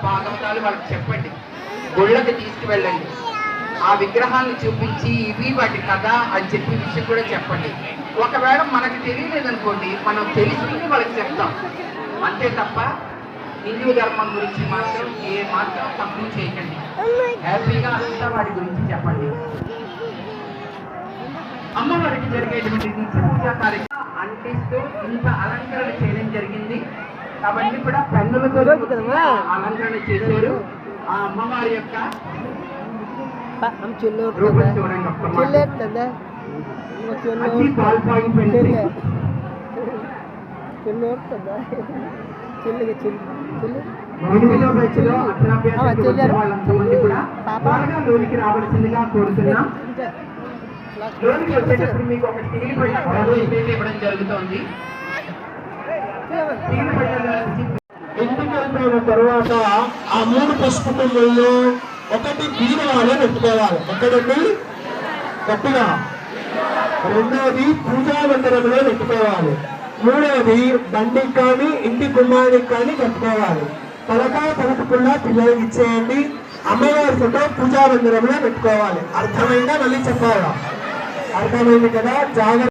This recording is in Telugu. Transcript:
భాగవతాలు వాళ్ళకి చెప్పండి. గుళ్ళకి తీసుకువెళ్ళండి. ఆ విగ్రహాలను చూపించి ఇవి వాటి కథ అని చెప్పి విషయం కూడా చెప్పండి. ఒకవేళ మనకు తెలియలేదనుకోండి, మనం తెలుసుకుని వాళ్ళకి చెప్తాం. అంతే తప్ప హిందూ ధర్మం గురించి మాత్రం మాత్రం తక్కువ చేయకండి. హ్యాపీగా అంతా వాటి గురించి చెప్పండి. అమ్మవారికి జరిగేటువంటి నిత్య పూజా కార్యక్రమం అంటిస్తూ ఇంత అలంకరణ చేయడం జరిగింది. అవన్నీ కూడా పెన్నులతో అలంకరణ చేశారు. ఆ అమ్మవారి యొక్క రూపం చూడండి. అన్ని బాల్ పాయింట్ పెన్సిల్ వాళ్ళంతమంది కూడా త్వరగా లోనికి రావాల్సిందిగా కోరుతున్నాం. లోనికి వచ్చేటప్పుడు మీకు ఒక స్టీల్ పట్ట ఇవ్వడం జరుగుతుంది. ఇంటికి వెళ్ళిపోయిన తర్వాత ఆ 3 పసుపు కొమ్ముల్లో ఒకటి బీరువాలో పెట్టుకోవాలి. ఒకటి గట్టిగా, రెండవది పూజా మందిరంలో పెట్టుకోవాలి. మూడవది బండికి కానీ ఇంటి గుమ్మానికి కానీ కట్టుకోవాలి. తలకాయ పలకకుండా పిల్లలకి ఇచ్చేయండి. అమ్మవారి ఫోటో పూజా మందిరంలో పెట్టుకోవాలి. అర్థమైందా? మళ్ళీ చెప్పాలా? అర్థమైంది కదా? జాగ్రత్త.